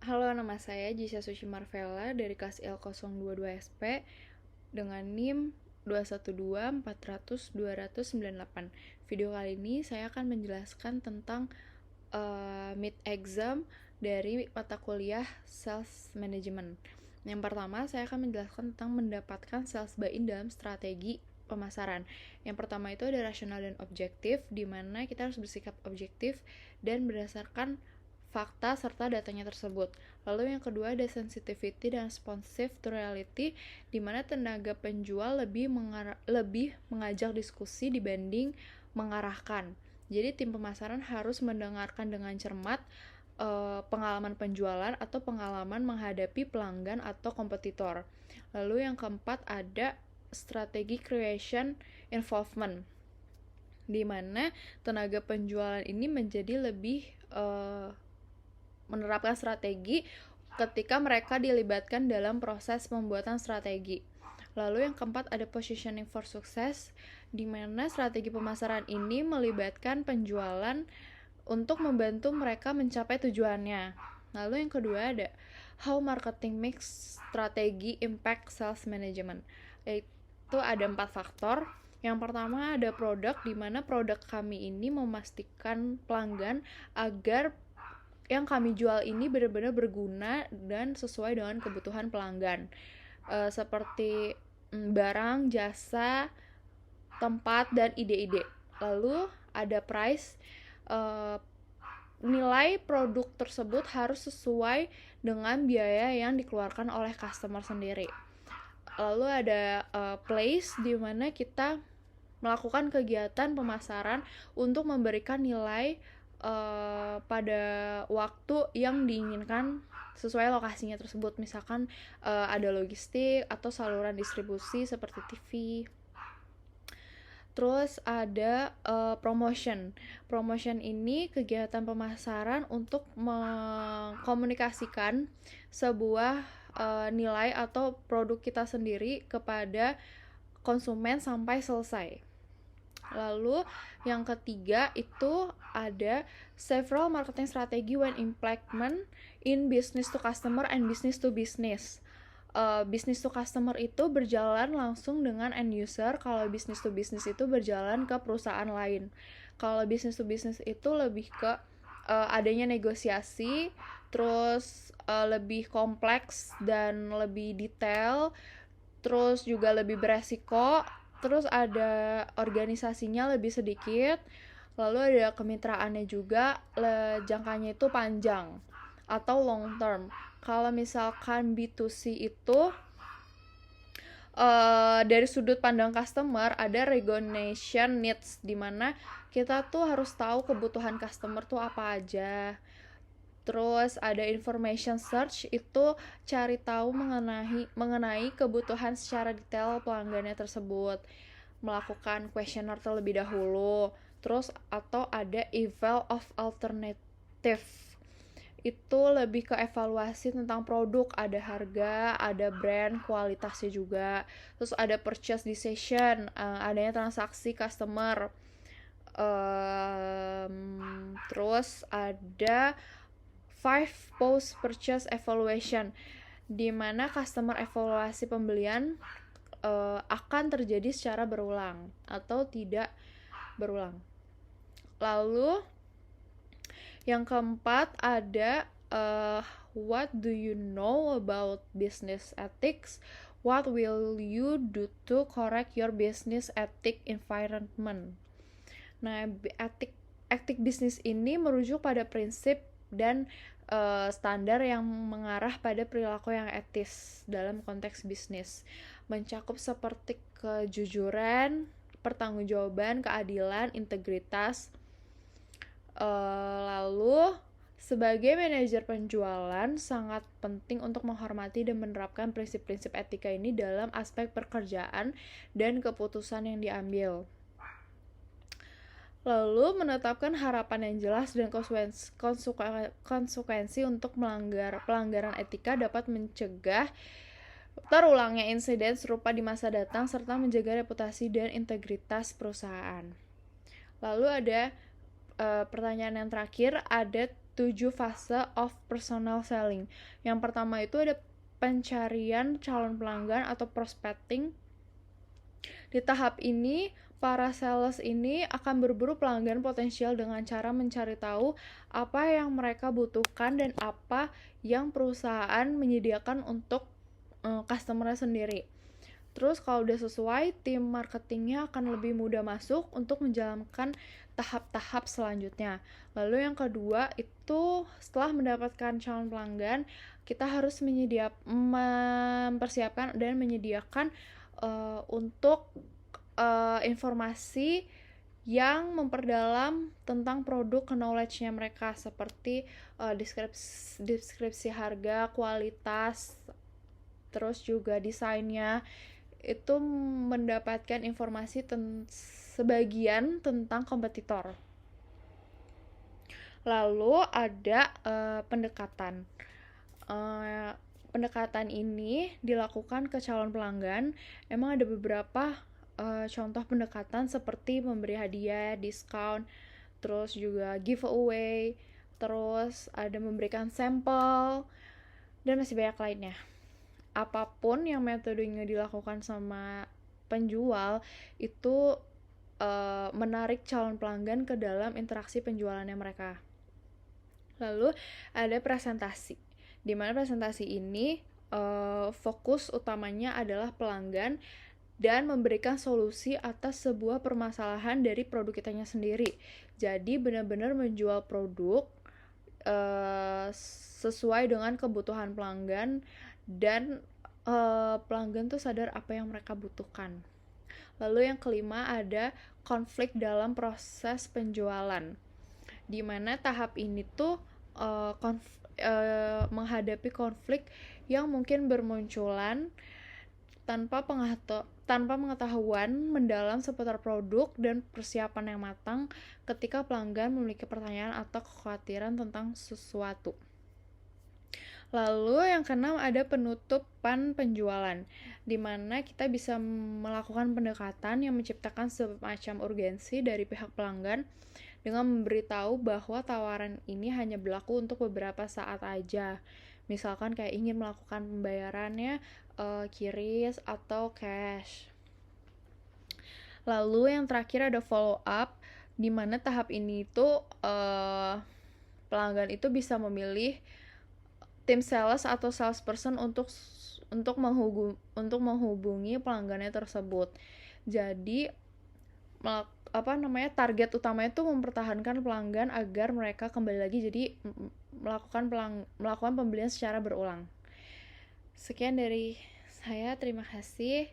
Halo, nama saya Jisha Sushi Marvella dari kelas L022SP dengan NIM 212400298. Video kali ini saya akan menjelaskan tentang mid exam dari mata kuliah Sales Management. Yang pertama, saya akan menjelaskan tentang mendapatkan sales buy-in dalam strategi pemasaran. Yang pertama itu ada rasional dan objektif, di mana kita harus bersikap objektif dan berdasarkan fakta serta datanya tersebut. Lalu yang kedua ada sensitivity dan responsive to reality, di mana tenaga penjual lebih mengajak diskusi dibanding mengarahkan. Jadi tim pemasaran harus mendengarkan dengan cermat pengalaman penjualan atau pengalaman menghadapi pelanggan atau kompetitor. Lalu yang keempat ada strategi creation involvement, di mana tenaga penjualan ini menjadi lebih menerapkan strategi ketika mereka dilibatkan dalam proses pembuatan strategi. Lalu yang keempat ada positioning for success, di mana strategi pemasaran ini melibatkan penjualan untuk membantu mereka mencapai tujuannya. Lalu yang kedua ada how marketing mix strategi impact sales management, yaitu ada 4 faktor. Yang pertama ada produk, di mana produk kami ini memastikan pelanggan agar yang kami jual ini benar-benar berguna dan sesuai dengan kebutuhan pelanggan, seperti barang, jasa, tempat, dan ide-ide. Lalu ada price, nilai produk tersebut harus sesuai dengan biaya yang dikeluarkan oleh customer sendiri. Lalu ada place, di mana kita melakukan kegiatan pemasaran untuk memberikan nilai pada waktu yang diinginkan sesuai lokasinya tersebut. Misalkan ada logistik atau saluran distribusi seperti TV. Terus ada promotion. Promotion ini kegiatan pemasaran untuk mengkomunikasikan sebuah nilai atau produk kita sendiri kepada konsumen sampai selesai. Lalu yang ketiga itu ada several marketing strategy when implement in business to customer and business to business. Business to customer itu berjalan langsung dengan end user, kalau business to business itu berjalan ke perusahaan lain. Kalau business to business itu lebih ke adanya negosiasi, terus lebih kompleks dan lebih detail, terus juga lebih beresiko, terus ada organisasinya lebih sedikit, lalu ada kemitraannya juga, jangkanya itu panjang atau long term. Kalau misalkan B2C itu dari sudut pandang customer ada recognition needs, dimana kita tuh harus tahu kebutuhan customer tuh apa aja. Terus ada information search, itu cari tahu mengenai kebutuhan secara detail pelanggannya tersebut, melakukan questionnaire terlebih dahulu. Terus atau ada eval of alternative, itu lebih ke evaluasi tentang produk, ada harga, ada brand, kualitasnya juga. Terus ada purchase decision, adanya transaksi customer. Terus ada 5 post purchase evaluation, di mana customer evaluasi pembelian akan terjadi secara berulang atau tidak berulang. Lalu yang keempat ada what do you know about business ethics? What will you do to correct your business ethic environment? Nah, etik bisnis ini merujuk pada prinsip dan standar yang mengarah pada perilaku yang etis dalam konteks bisnis, mencakup seperti kejujuran, pertanggungjawaban, keadilan, integritas. Lalu sebagai manajer penjualan sangat penting untuk menghormati dan menerapkan prinsip-prinsip etika ini dalam aspek pekerjaan dan keputusan yang diambil. Lalu menetapkan harapan yang jelas dan konsekuensi untuk pelanggaran etika dapat mencegah terulangnya insiden serupa di masa datang serta menjaga reputasi dan integritas perusahaan. Lalu ada pertanyaan yang terakhir, ada 7 fase of personal selling. Yang pertama itu ada pencarian calon pelanggan atau prospecting. Di tahap ini, para sales ini akan berburu pelanggan potensial dengan cara mencari tahu apa yang mereka butuhkan dan apa yang perusahaan menyediakan untuk customer-nya sendiri. Terus kalau udah sesuai, tim marketingnya akan lebih mudah masuk untuk menjalankan tahap-tahap selanjutnya. Lalu yang kedua itu setelah mendapatkan calon pelanggan, kita harus mempersiapkan dan menyediakan untuk informasi yang memperdalam tentang produk knowledge-nya mereka, seperti deskripsi harga, kualitas, terus juga desainnya. Itu mendapatkan informasi sebagian tentang kompetitor. Lalu ada pendekatan. Pendekatan ini dilakukan ke calon pelanggan. Emang ada beberapa contoh pendekatan seperti memberi hadiah, diskon, terus juga giveaway, terus ada memberikan sampel, dan masih banyak lainnya. Apapun yang metodenya dilakukan sama penjual itu menarik calon pelanggan ke dalam interaksi penjualannya mereka. Lalu ada presentasi, di mana presentasi ini fokus utamanya adalah pelanggan dan memberikan solusi atas sebuah permasalahan dari produk kitanya sendiri. Jadi benar-benar menjual produk sesuai dengan kebutuhan pelanggan dan pelanggan tuh sadar apa yang mereka butuhkan. Lalu yang kelima ada konflik dalam proses penjualan, di mana tahap ini tuh menghadapi konflik yang mungkin bermunculan tanpa pengetahuan mendalam seputar produk dan persiapan yang matang ketika pelanggan memiliki pertanyaan atau kekhawatiran tentang sesuatu. Lalu yang keenam ada penutupan penjualan, di mana kita bisa melakukan pendekatan yang menciptakan semacam urgensi dari pihak pelanggan dengan memberitahu bahwa tawaran ini hanya berlaku untuk beberapa saat aja. Misalkan kayak ingin melakukan pembayarannya QRIS atau cash. Lalu yang terakhir ada follow up, di mana tahap ini tuh pelanggan itu bisa memilih tim sales atau salesperson untuk menghubungi pelanggannya tersebut. Jadi target utamanya itu mempertahankan pelanggan agar mereka kembali lagi, jadi melakukan pembelian secara berulang. Sekian dari saya, terima kasih.